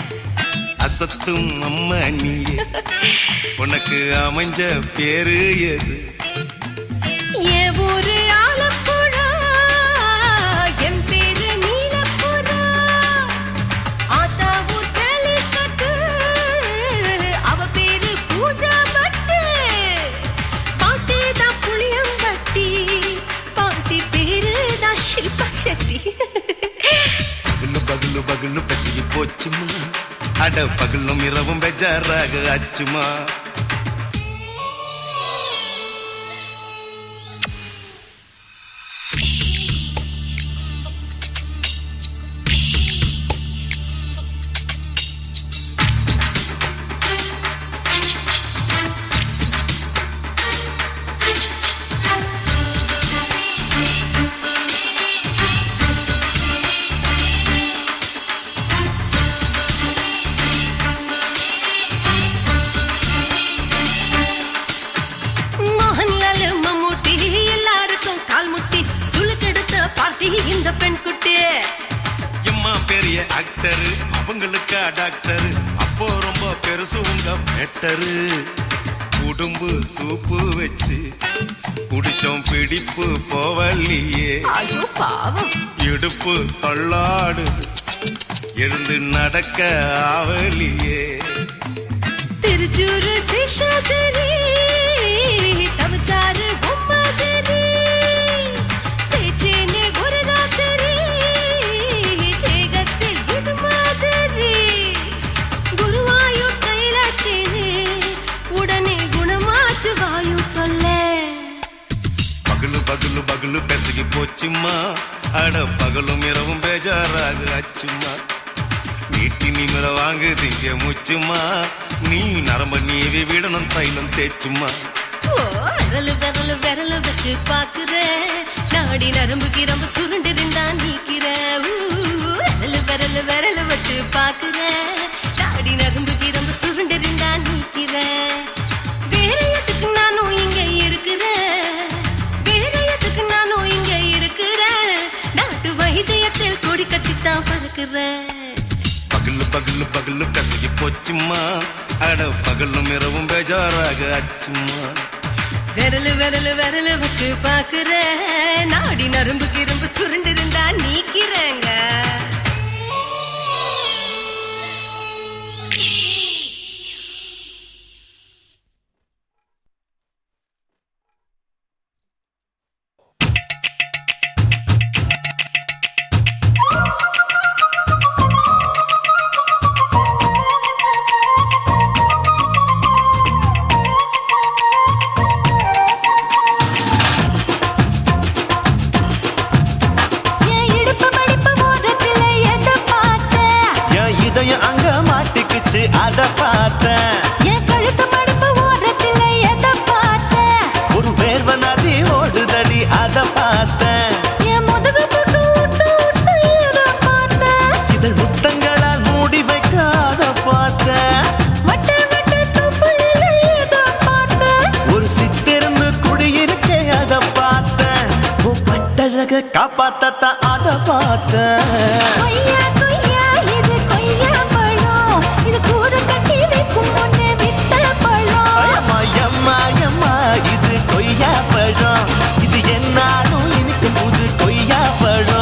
அசத்தும் அம்மா நீ, உனக்கு அமைஞ்ச பேரு எது. என் ஊரு ஆலப்புழா, என் பேரு நீலப்புறா. ஆத்தா ஊர் கேலிக்கட்டு, அவ பேரு பூஜா பட்டு. பாட்டு தான் புளியம்பட்டி, பாட்டி பேரு தான் ஷில்பா செட்டி. பகலு பகலு பகலு பெசகி போச்சுமா, அட பகலும் இரவும் பெஜாராக ஆச்சுமா. மோகன்லால் மம்மூட்டி எல்லாருக்கும் கால் முட்டி சுளுக்கெடுத்த பார்ட்டி இந்த பெண் குட்டி. எம்மா பெரிய ஆக்டரு, அவங்களுக்கா டாக்டரு, அப்போ ரொம்ப பெருசு உங்க மேட்டரு. குடும்பு சூப்பு வச்சு குடிச்சோம் பிடிப்பு போவல்லையே, ஐயோ பாவம். இடுப்பு தள்ளாடு எழுந்து நடக்க ஆவலியே. திருச்சூரு சேஷாதிரி, தவச்சாரு பொம்மாதிரி, தேச்சேனே ஒரு ராத்திரி, தேகத்தில் இது மாதிரி. குருவாயூர் தைலத்திலே உடனே குணமாச்சு வாயு தொல்லை. பகலு பகலு பகலு பெசகி போச்சுமா, அட பகலும் இரவும் பேஜாராக ஆச்சுமா. நீட்டி நிமிர வாங்குதிங்க முச்சுமா, நீ நரம்ப நீவி விடணும் தைலம் தேச்சுமா. ஓ விரலு விரலு விரலு வச்சு பாக்குறேன், நாடி நரம்பு கிரம்பு சுருண்டு இருந்தா நீக்கிறேன். விரலு விரலு விரலு வச்சு பகலு பகலு கசகி போச்சுமா அட பகலும் இரவும் பேஜாராக அச்சுமா விரலு வச்சு பாக்குற நாடி நரம்பு கிரும்பு சுருண்டு இருந்தா நீக்கிறேங்க அத பார்த்தேன் என் கழுத்து மடுப்பு ஓரத்துல எதை பார்த்தேன் ஒரு வேர்வ நதி ஓடுதடி அத பார்த்தேன் என் முதுகு புட்டு ஊத்து ஊத்து எதை பார்த்தேன் இதழ் முத்தங்களால் மூடி வைக்க அத பார்த்தேன் வட்ட வட்ட தொப்புளில எதை பார்த்தேன் ஒரு சித்திருந்து குடியிருக்கே அத பார்த்தேன் உன் பட்டழக காப்பாத்தத்தான் அத பார்த்தேன் கொய்யா கொய்யா இது கொய்யா பழம் இது கூட கட்டி வைக்கும் முன்னே விட்ட பழம் அம்மா இது கொய்யா பழம் இது என்னாலும் இனிக்கும் புது கொய்யா பழம்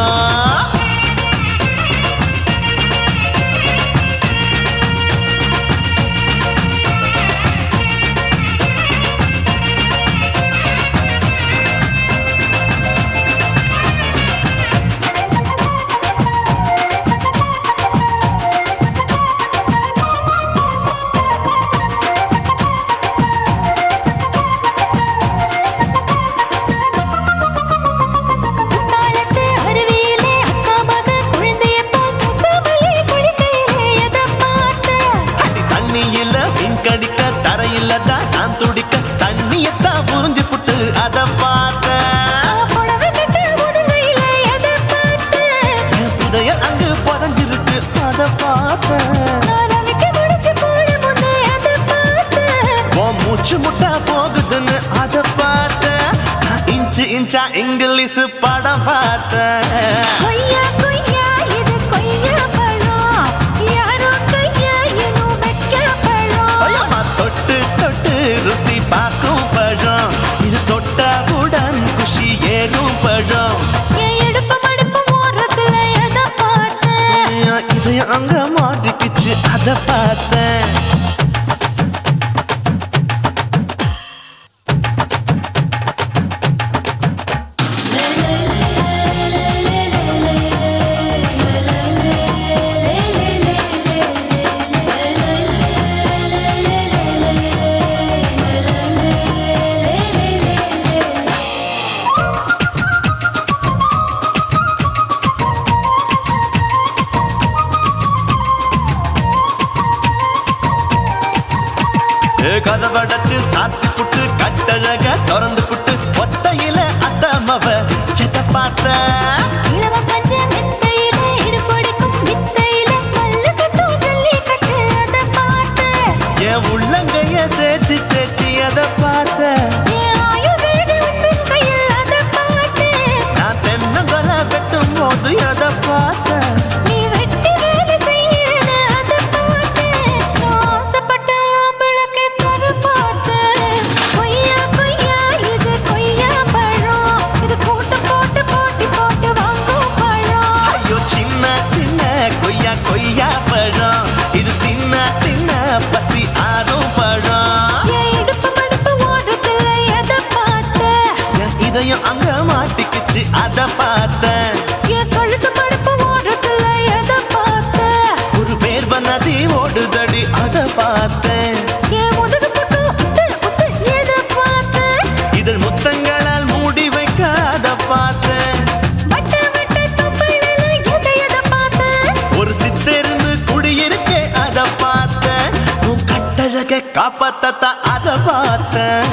தாளத்து அருவியிலே அக்கா மக குழந்தைய போல் முகமலே குளிக்கையிலே எதை பார்த்தேன் அடி தண்ணியில மீன் கடிக்க தரையில தான் நான் துடிக்க தண்ணியத்தான் புரிஞ்சு புட்டு அத பார்த்தேன் புடவை கட்ட முதுகையிலே எதை பார்த்தேன் என் புதையல் அங்கு புதஞ்சிருக்கு அத பார்த்தேன் நான் அவிக்க முடிச்சு போட முன்னே எதை பார்த்தேன் உன் மூச்சு முட்டா போகுதுன்னு அத பார்த்தேன் நான் இன்ச்சா இங்கிலீஷ் படம் பார்த்தேன் கொய்யா கொய்யா இது கொய்யா பழம் யாரோ கையா இன்னும் வைக்க பழம் ஐயம்மா, தொட்டு தொட்டு ருசி பார்க்கும் பழம் இது தொட்டாவுடன் குஷி ஏறும் பழம் என் இடுப்பு மடுப்பு ஓரத்துல எதை பார்த்தேன் என் இதயம் அங்க மாட்டிக்கிச்சு அத பார்த்தேன் கதவடைச்சு சாத்தி புட்டு கட்டழக திறந்து புட்டு ஒத்தையில அத்தமவ செத்த பார்த்த இளவ பஞ்ச மெத்தையில இடுப்பொடிக்கும் வித்தையில பல்லு கட்டும் ஜல்லி கட்டு அதை பார்த்தேன் என் உள்ளங்கைய தேய்ச்சி தேய்ச்சி அத பார்த்த என் ஆயுர்வேத உந்தன் கையில் அதை பார்த்தேன் நான் தென்னங்கொலை வெட்டும் போது அத பார்த்த நீ வெட்டி வேலை செய்யற அதை பார்த்தேன் நான் ஆசைப்பட்ட ஆம்பளுக்கு தர பார்த்தேன் கொய்யா கொய்யா இது கொய்யா பழம் இது கூட்டு போட்டு போட்டி போட்டு வாங்கும் பழம் ஐயோ சின்ன சின்ன கொய்யா கொய்யா பழம் இது தின்ன தின்ன பசி ஆறும் பழம் என் இடுப்பு மடுப்பு ஓரத்துல எதை பார்த்தேன் என் இதயம் அங்க மாட்டிக்கிச்சு அத பார்த்தேன் என் கழுத்து மடுப்பு ஓரத்துல எதை பார்த்தேன் ஒரு வேர்வ நதி ஓடுதடி அத பார்த்தேன் என் முதுகு புட்டு உத்து உத்து எதை பார்த்தேன் இதழ் முத்தங்களால் மூடி வைக்க அத பார்த்தேன் வட்ட வட்ட தொப்புளில எதை பார்த்தேன் ஒரு சித்திருந்து குடியிருக்கே அத பார்த்தேன் உன் கட்டழக காப்பாத்தத்தான் அத பார்த்தேன்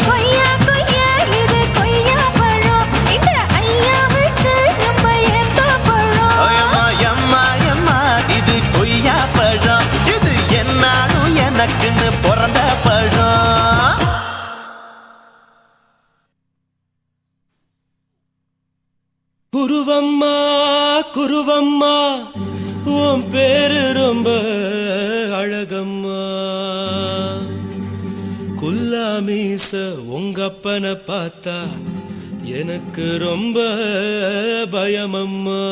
கொய்யா கொய்யா இது கொய்யா பழம் இந்த ஐயாவுக்கு நம்ம எந்த பழம் அம்மா இது கொய்யா பழம் இது என்னாலும் எனக்குன்னு பிறந்த பழம் குருவம்மா குருவம்மா உன் பேரு ரொம்ப மீச உங்க அப்பனை பார்த்தா எனக்கு ரொம்ப பயமம்மா.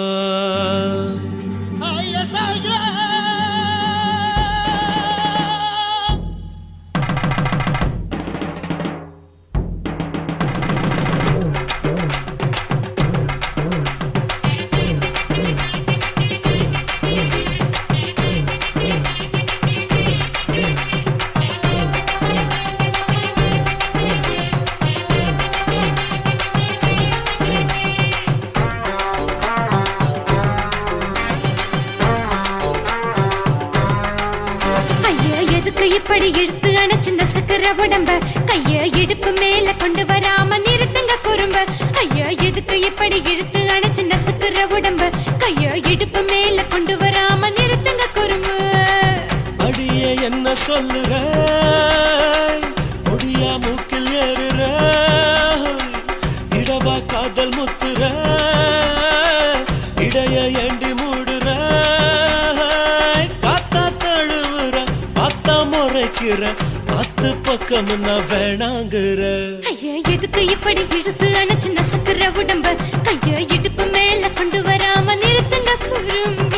இப்படி இழுத்து அணைச்சு நசுக்கிற உடம்ப கைய இடுப்பு மேல கொண்டு வராம நிறுத்துங்க குறும்ப. ஐயா எதுக்கு இப்படி இழுத்து அணைச்சு நசுக்கிற உடம்ப கைய இடுப்பு மேல கொண்டு வராம நிறுத்துங்க குறும்பு. அடிய என்ன சொல்லுற ஒடியா மூக்கில் ஏறுற இடவா காதல் முத்துற இடைய ஏண்டி மூடுற காத்தா தழுவுற பார்த்தா முறைக்கிற பத்து பக்கம் நான் வேணாங்குற. ஐயா எதுக்கு இப்படி இழுத்து அணைச்சு நசுக்கிற உடம்ப கைய இடுப்பு மேல கொண்டு வராம நிறுத்துங்க குறும்ப.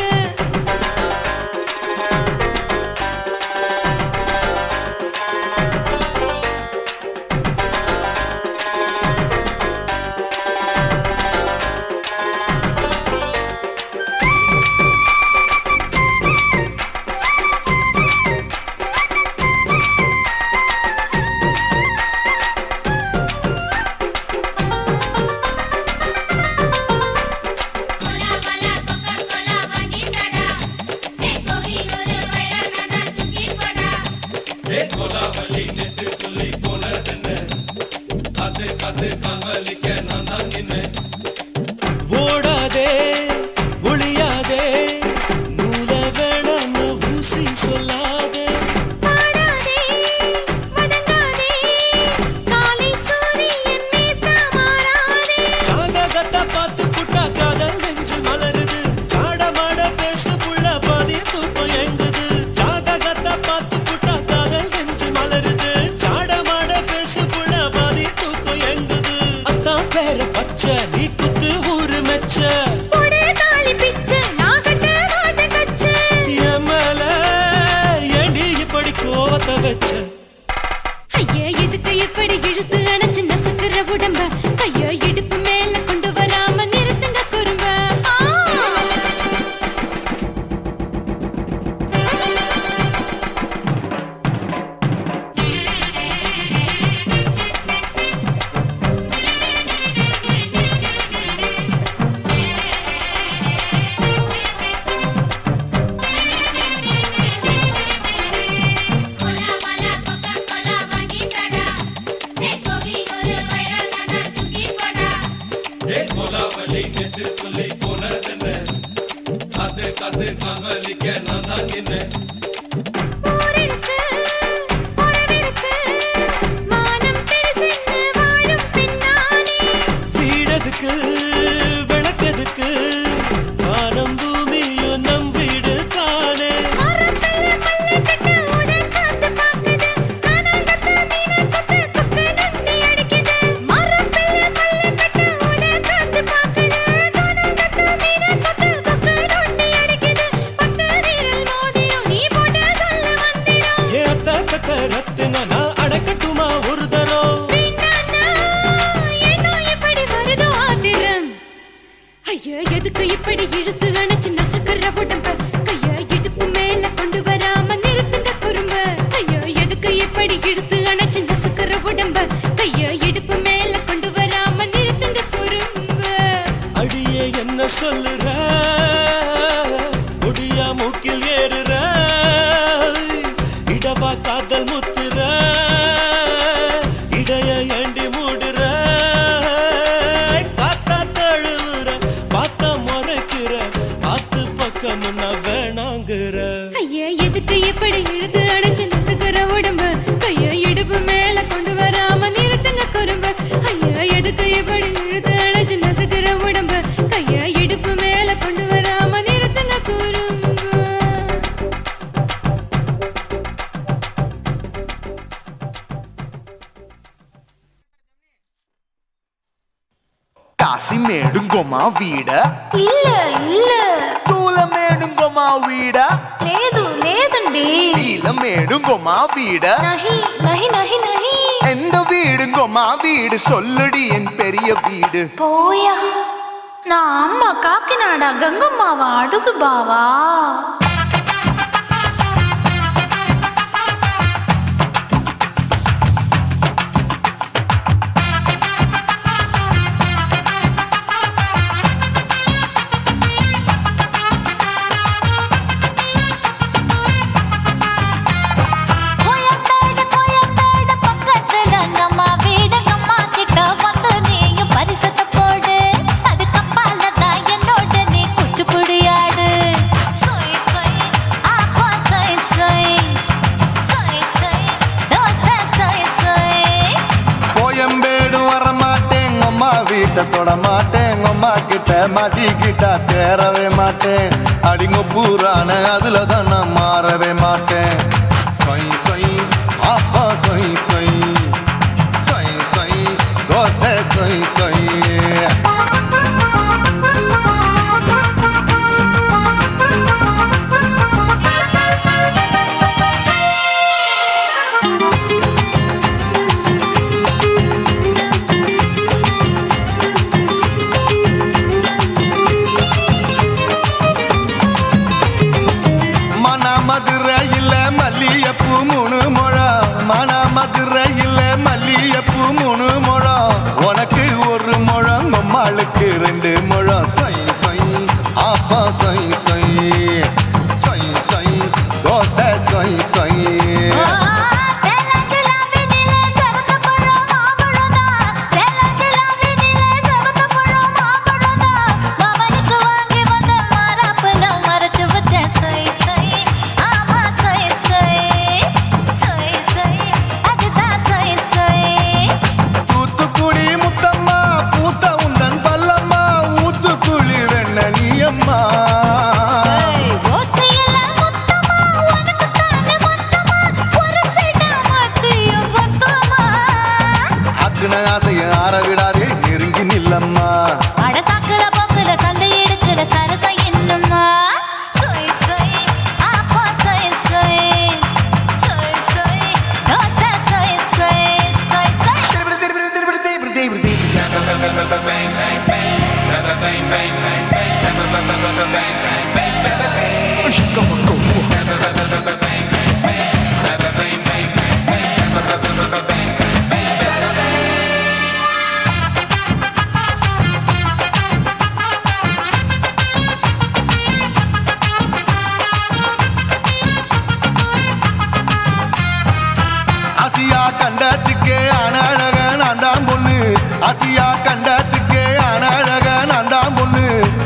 ஓடாதே ஒளியாதே நூல வேணான்னு ஊசி சொல்லாதே சாதகத்தை பார்த்து புட்டா காதல் நெஞ்சு மலருது சாடமாட பேசு புள்ள பாதி தூக்கம் எங்குது. சாதகத்தை பார்த்து புட்டா காதல் நெஞ்சு மலருது சாடமாட பேசு புள்ள பாதி தூக்கம் எங்குது. அத்தான் பேர பச்சை நீ குத்து ஊரு மெச்ச என் மேல ஏண்டி இப்படி கோவத்தை வச்ச. ஐயா எதுக்கு இப்படி இழுத்து அணைச்சு நசுக்கிற உடம்ப கைய இடுப்பு மேல கொண்டு வராம நிறுத்துங்க குறும்ப. வீடதுக்கு விளக்கதுக்கு வானம் பூமியும் நம் வீடு தானே. ரத்தின நான் அடக்கட்டுமா ஒரு தரம். ஐயா எதுக்கு இப்படி இழுத்து அணைச்சு நசுக்கிற உடம்ப கைய இடுப்பு மேல கொண்டு வராம நிறுத்துங்க குறும்ப. ஐயா எதுக்கு இப்படி இழுத்து அணைச்சு நசுக்கிற உடம்ப கைய இடுப்பு மேல கொண்டு வராம நிறுத்துங்க குறும்ப. அடியே என்ன சொல்லுற ஒடியா மூக்கில் ஏறுற இடவா காதல் முத்துற இடைய ஏண்டி மூடுற காத்தா தழுவுற பார்த்தா முறைக்கிற பார்த்து பக்கம் நான் வேணாங்குற. ஐயா எதுக்கு இப்படி இழுத்து அணைச்சு நசுக்கிற உடம்ப கைய இடுப்பு மேல கொண்டு வராம நிறுத்துங்க குறும்ப. ஐயா எதுக்கு இப்படி இழுத்து அணைச்சு நசுக்கிற உடம்ப கைய இடுப்பு மேல கொண்டு வராம நிறுத்துங்க குறும்ப. కాసిమేడుంగోమా వీడ இல்ல இல்ல చూలమేడుంగోమా వీడ లేదు లేదండి నీలమేడుంగోమా వీడ நஹி நஹி நஹி நஹி எந்த வீடுங்கோமா வீடு சொல்லுடி என் பெரிய வீடு போயா நான் அம்மா காக்கிநாடா கங்கம்மாவா அடுகு பாவா வீட்டை தொட மாட்டேன் அம்மா கிட்ட மாட்டிக்கிட்டா தேரவே மாட்டேன் அடிங்க பூரான அதுல தான் நான் மாறவே மாட்டேன் சொய் சொய் அப்பா சொய் சொய் சொய் சொய் தோசை சொய் சொய் மதுரையில் மல்லியப்பூ 3 முழம் மன மதுரையில் மல்லியப்பூ 3 முழம் உனக்கு 1 முழம் அம்மாளுக்கு 2 முழம் சொய் சொய் அப்பா சொய் சொய் சொய் சொய் தோசை சொய் சொய் ஆற விடாதே நெருங்கி நில்லம்மா அடசாக்குல போக்குல சந்தை எடுக்கல சரச என்னம்மா சொய் சொய் அப்பா சொய் சொய் சொய் சொய் தோசை சொய் சொய் சொய் சொய் ஆசியா கண்டத்துக்கே அனழக நான் தான் பொண்ணு ஆசியா கண்டத்துக்கே அனழக நான் தான் பொண்ணு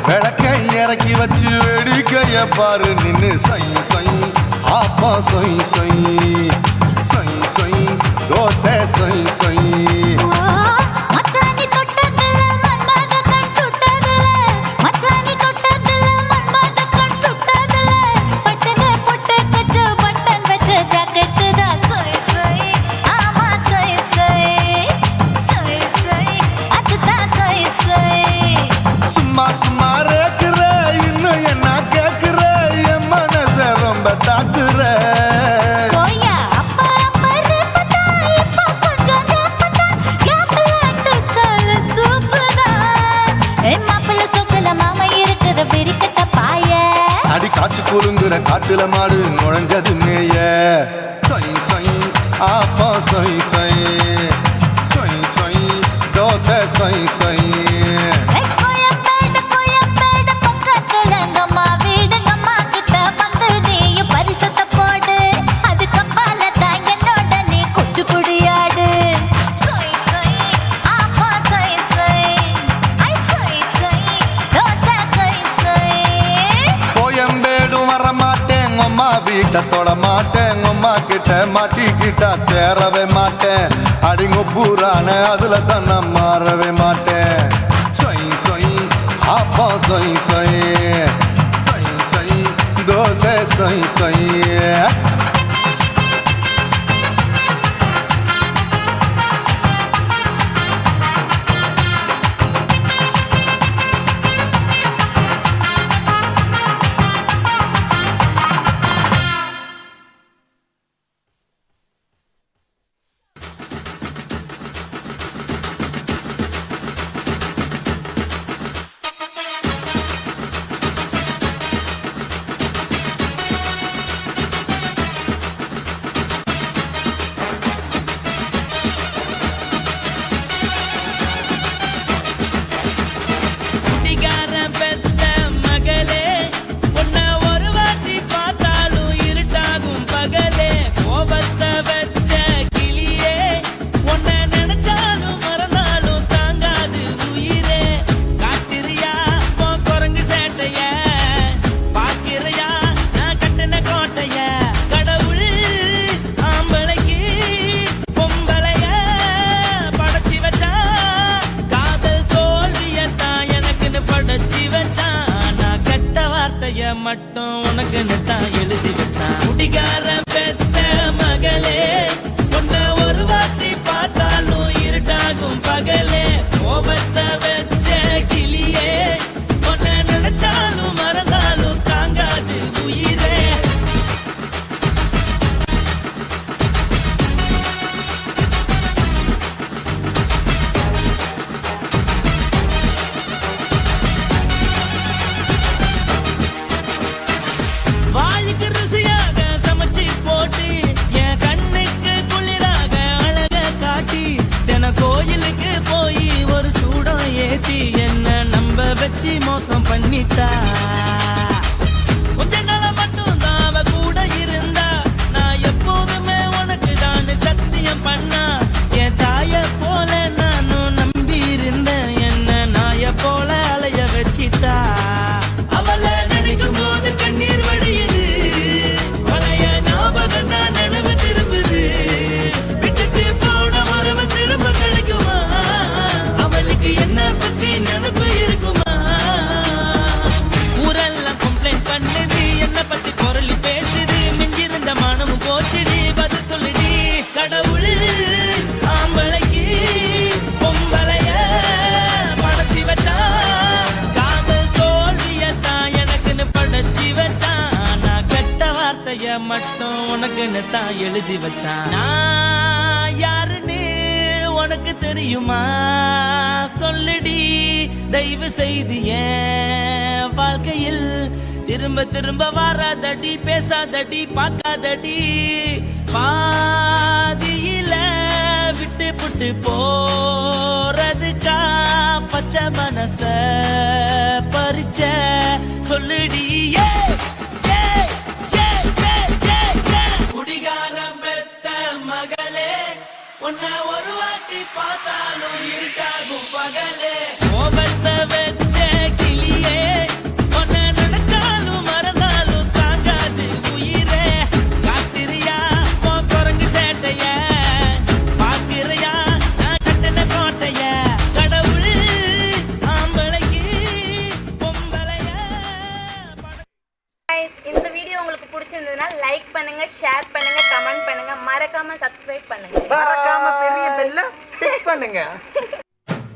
விளக்கை இறக்கி வச்சு வேடிக்கைய பாரு நின்னு சொய் சொய் ஆப்பா சொய் சொய் சொய் சொய் தோசை சொய் சொய் சும்மா சும்மா ரேக்குற இன்னும் என்ன கேக்குற என் மனச ரொம்ப தாக்குற அடி காய்ச்சி குறுங்குற காட்டுல மாடு நுழைஞ்சது மேய சொய் சொய் ஆப்பா சொய் சொய் சொய் சொய் தோசை சொய் சொய் வீட்டை தொட மாட்டேன் அம்மா கிட்ட மாட்டிக்கிட்டா தேரவே மாட்டேன் அடிங்க பூரான அதுல தான் நான் மாறவே மாட்டேன் சொய் சொய் அப்பா சொய் சொய் சொய் சொய் தோசை சொய் சொய் உனக்குன்னு தான் எழுதி வச்சான் குடிகார பெத்த மகளே உன்னை ஒரு வாட்டி பார்த்தாலும் இருட்டாகும் பகலே கோபத்தை வச்ச கிளியே உன்னை நினைச்சாலும் மறந்தாலும் தாங்காது உயிரே வாய்க்கு ருசியாக சமைச்சு போட்டு என் கண்ணுக்கு குளிராக அழக காட்டி தின கோயிலுக்கு போய் ஒரு சூடம் ஏத்தி என்ன நம்ப வச்சு மோசம் பண்ணிட்டா கொஞ்ச நாள மட்டும் தான் அவ கூட இருந்தா நான் எப்போதுமே உனக்கு தான் சத்தியம் பண்ணா என் தாய போல நானும் நம்பி இருந்தேன் என்ன நாய போல அலைய வச்சிட்டா அவளை நினைக்கும் போது கண்ணீர் வடியுது பழைய ஞாபகம் தான் நினைவு திரும்புது விட்டுட்டு போன உறவு திரும்ப கிடைக்குமா அவளுக்கு என்ன பத்தி நினைப்பு இருக்குமா ஊரெல்லாம் கம்ப்ளைண்ட் பண்ணுது என்ன பத்தி பொருளி பேசுது மிஞ்சிருந்த மானமும் போச்சுடி பதில் சொல்லுடி கடவுள் ஆம்பளைக்கு பொம்பளைய படைச்சி வச்சா காதல் தோல்வியத்தான் எனக்குன்னு படைச்சி வச்சான் நான் கெட்ட வார்த்தைய மட்டும் உனக்குன்னு தான் எழுதி வச்சான் நான் யாருன்னு உனக்கு தெரியுமா சொல்லுடி தயவு செய்து என் வாழ்க்கையில் திரும்ப திரும்ப வராதடி பேசாதடி பார்க்காதடி பாதியில விட்டு புட்டு போறதுக்கா பச்சை மனச பறிச்ச சொல்லுடி குடிகாரம் பெத்த மகளே உன்னை ஒரு வாட்டி பார்த்தாலும் இருட்டாகும் பகலே கோபத்தை வச்ச கிளியே உன்னை நினைச்சாலும் மறந்தாலும் தாங்காது உயிரே காத்திரியா உன் குரங்கு சேட்டைய பாக்கிறியா நான் கட்டின கோட்டைய கடவுள் ஆம்பளைக்கு பொம்பளைய Guys, இந்த வீடியோ உங்களுக்கு பிடிச்சிருந்ததுன்னா லைக் பண்ணுங்க ஷேர் பண்ணுங்க கமெண்ட் பண்ணுங்க மறக்காம சப்ஸ்கிரைப் பண்ணுங்க மறக்காம பெரிய பெல்ல கிளிக் பண்ணுங்க